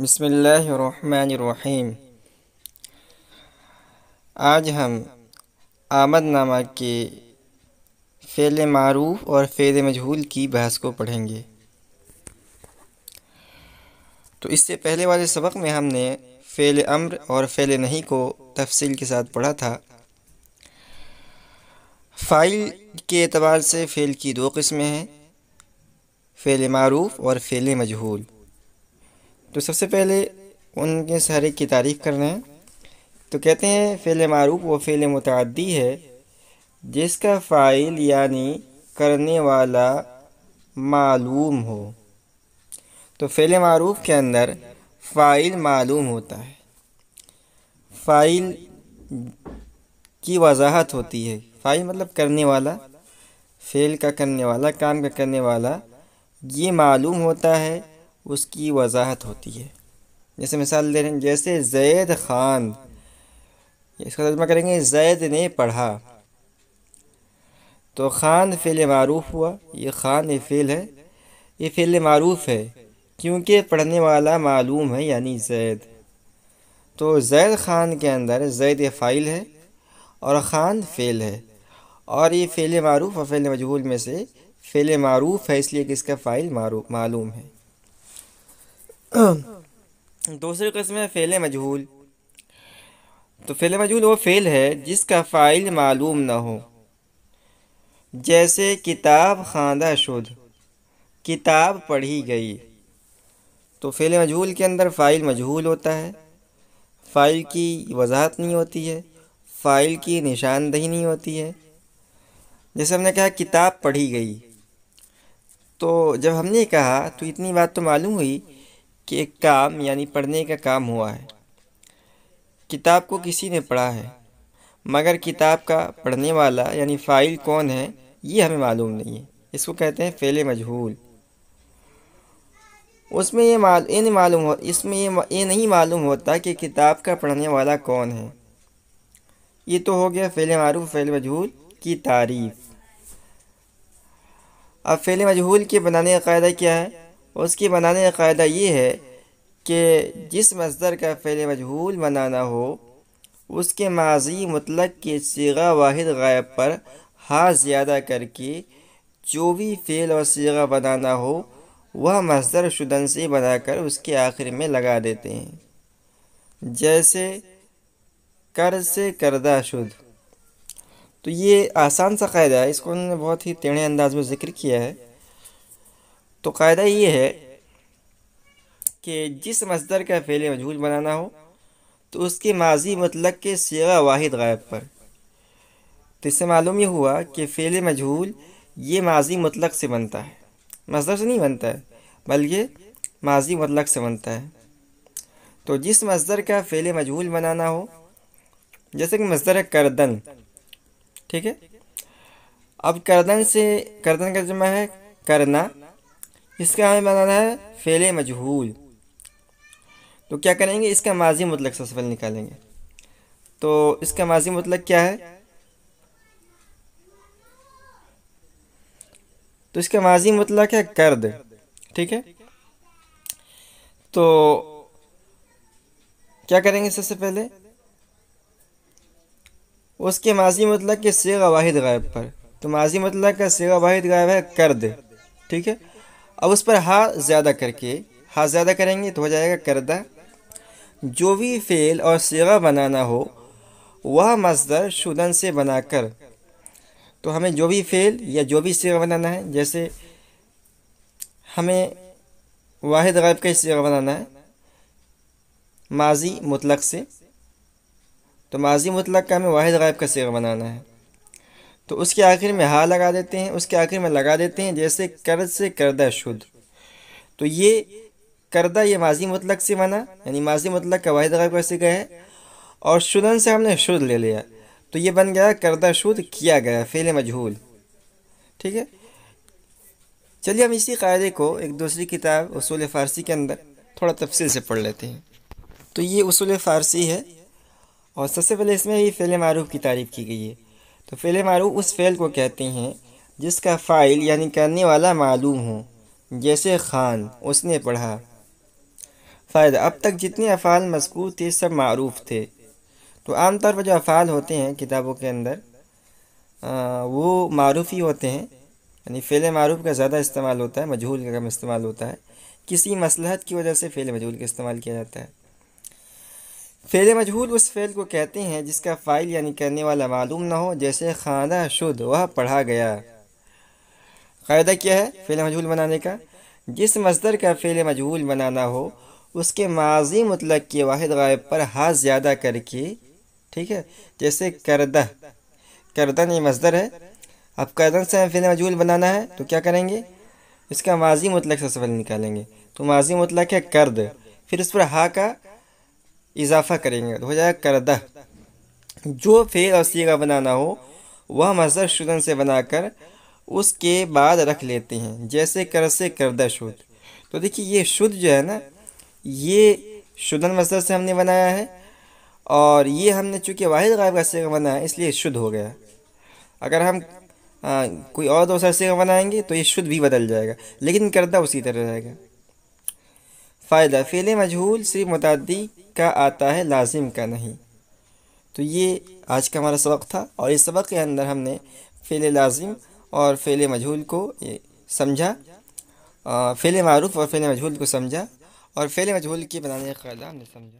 بسم اللہ الرحمن الرحیم۔ آج ہم آمد نامہ کے فعل معروف اور فعل مجہول کی بحث کو پڑھیں گے۔ تو اس سے پہلے والے سبق میں ہم نے فعل امر اور فعل نہی کو تفصیل کے ساتھ پڑھا تھا۔ فاعل کے اعتبار سے فعل کی دو قسمیں ہیں، فعل معروف اور فعل مجہول۔ تو سب سے پہلے ان کے سارے کی تعریف کر رہے ہیں۔ تو کہتے ہیں فعل معروف وہ فعل متعدی ہے جس کا فاعل یعنی کرنے والا معلوم ہو۔ تو فعل معروف کے اندر فاعل معلوم ہوتا ہے، فاعل کی وضاحت ہوتی ہے۔ فاعل مطلب کرنے والا، فعل کا کرنے والا، کام کا کرنے والا، یہ معلوم ہوتا ہے، اس کی وضاحت ہوتی ہے۔ جیسے مثال دے رہے ہیں، جیسے زید خواند، اس کا ترجمہ کریں گے زید نے پڑھا۔ تو خواند فعل معروف ہوا، یہ خواند یہ فعل ہے، یہ فعل معروف ہے کیونکہ پڑھنے والا معلوم ہے یعنی زید۔ تو زید خواند کے اندر زید یہ فاعل ہے اور خواند فعل ہے، اور یہ فعل معروف اور فعل مجہول میں سے فعل معروف ہے اس لیے کہ اس کا فاعل معلوم ہے۔ دوسری قسم ہے فعل مجہول۔ تو فعل مجہول وہ فعل ہے جس کا فاعل معلوم نہ ہو، جیسے کتاب خواندہ شد، کتاب پڑھی گئی۔ تو فعل مجہول کے اندر فاعل مجہول ہوتا ہے، فاعل کی وضاحت نہیں ہوتی ہے، فاعل کی نشاندہی نہیں ہوتی ہے۔ جیسے ہم نے کہا کتاب پڑھی گئی، تو جب ہم نے کہا تو اتنی بات تو معلوم ہوئی کہ ایک کام یعنی پڑھنے کا کام ہوا ہے، کتاب کو کسی نے پڑھا ہے، مگر کتاب کا پڑھنے والا یعنی فاعل کون ہے یہ ہمیں معلوم نہیں ہے، اس کو کہتے ہیں فعل مجہول۔ اس میں یہ نہیں معلوم ہوتا کہ کتاب کا پڑھنے والا کون ہے۔ یہ تو ہو گیا فعل معروف فعل مجہول کی تعریف۔ اب فعل مجہول کے بنانے کا قاعدہ کیا ہے؟ اس کے بنانے کا قاعدہ یہ ہے کہ جس مصدر کا فعل مجہول بنانا ہو اس کے ماضی مطلق کے صیغہ واحد غائب پر ہا زیادہ کر کے جو بھی فعل اور صیغہ بنانا ہو وہ مصدر شدن سے بنا کر اس کے آخر میں لگا دیتے ہیں۔ جیسے کر سے کردہ شد۔ تو یہ آسان سا قاعدہ ہے، اس کو انہوں نے بہت ہی ٹیڑھے انداز میں ذکر کیا ہے۔ تو قاعدہ یہ ہے کہ جس مصدر کا فعل مجہول بنانا ہو تو اس کے ماضی مطلق کے صیغہ واحد غائب پر۔ تو اس سے معلوم یہ ہوا کہ فعل مجہول یہ ماضی مطلق سے بنتا ہے، مصدر سے نہیں بنتا ہے بلکہ ماضی مطلق سے بنتا ہے۔ تو جس مصدر کا فعل مجہول بنانا ہو، جیسے کہ مصدر ہے کردن، ٹھیک ہے؟ اب کردن کا ترجمہ ہے کرنا، اس کا ہمیں بنانا ہے فعل مجہول۔ تو کیا کریں گے؟ اس کا ماضی مطلق سے فعل نکالیں گے۔ تو اس کا ماضی مطلق کیا ہے؟ تو اس کا ماضی مطلق ہے کرد، ٹھیک ہے؟ تو کیا کریں گے؟ سب سے پہلے اس کے ماضی مطلق کے صیغہ واحد غائب پر۔ تو ماضی مطلق کا صیغہ واحد غائب ہے کرد، ٹھیک ہے؟ اب اس پر ہا زیادہ کر کے، ہا زیادہ کریں گے تو ہو جائے گا کردہ۔ جو بھی فعل اور صیغہ بنانا ہو وہ مصدر شدن سے بنا کر۔ تو ہمیں جو بھی فعل یا جو بھی صیغہ بنانا ہے، جیسے ہمیں واحد غائب کا صیغہ بنانا ہے ماضی مطلق سے، تو ماضی مطلق کا ہمیں واحد غائب کا صیغہ بنانا ہے، تو اس کے آخر میں ہا لگا دیتے ہیں، اس کے آخر میں لگا دیتے ہیں، جیسے کرد سے کردہ شد۔ تو یہ کردہ یہ ماضی مطلق سے بنا، یعنی ماضی مطلق کا واحد غائب کا صیغہ ہے، اور شدن سے ہم نے شد لے لیا، تو یہ بن گیا کردہ شد کیا گیا فعل مجہول، ٹھیک ہے؟ چلیے ہم اسی قاعدے کو ایک دوسری کتاب اصول فارسی کے اندر تھوڑا تفصیل سے پڑھ لیتے ہیں۔ تو یہ اصول فارسی ہے، اور سب سے پہلے اس میں ہی فعل معروف کی تعریف کی گئی ہے۔ تو فعل معروف اس فعل کو کہتے ہیں جس کا فاعل یعنی کرنے والا معلوم ہو، جیسے خان، اس نے پڑھا۔ فائدہ، اب تک جتنے افعال مذکور تھے سب معروف تھے۔ تو عام طور پر جو افعال ہوتے ہیں کتابوں کے اندر وہ معروف ہی ہوتے ہیں، یعنی فعل معروف کا زیادہ استعمال ہوتا ہے، مجہول کا کم استعمال ہوتا ہے۔ کسی مصلحت کی وجہ سے فعل مجہول کا استعمال کیا جاتا ہے۔ فعل مجہول اس فعل کو کہتے ہیں جس کا فاعل یعنی کرنے والا معلوم نہ ہو، جیسے خواندہ شد، وہ پڑھا گیا۔ قاعدہ کیا ہے فعل مجہول بنانے کا؟ جس مصدر کا فعل مجہول بنانا ہو اس کے ماضی مطلق کے واحد غائب پر ہا زیادہ کر کے، ٹھیک ہے، جیسے کردہ، کردن یہ مصدر ہے، اب کردن سے ہمیں فعل مجہول بنانا ہے تو کیا کریں گے؟ اس کا ماضی مطلق سے سفل نکالیں گے، تو ماضی مطلق ہے کرد، پھر اس پر ہا کا اضافہ کریں گے تو ہو جائے گا کردہ۔ جو فعل اور صیغہ بنانا ہو وہ مصدر شدن سے بنا کر اس کے بعد رکھ لیتے ہیں، جیسے کر سے کردہ شد۔ تو دیکھیے یہ شد جو ہے نا، یہ شدن مصدر سے ہم نے بنایا ہے، اور یہ ہم نے چونکہ واحد غائب کا صیغہ بنایا ہے اس لیے شد ہو گیا۔ اگر ہم کوئی اور دوسرا صیغہ بنائیں گے تو یہ شد بھی بدل جائے گا، لیکن کردہ اسی طرح رہے گا۔ فائدہ، فعل مجہول صرف متعدی کا آتا ہے، لازم کا نہیں۔ تو یہ آج کا ہمارا سبق تھا، اور اس سبق کے اندر ہم نے فعل لازم اور فعل مجہول کو سمجھا، فعل معروف اور فعل مجہول کو سمجھا، اور فعل مجہول کے بنانے کا قاعدہ ہم نے سمجھا۔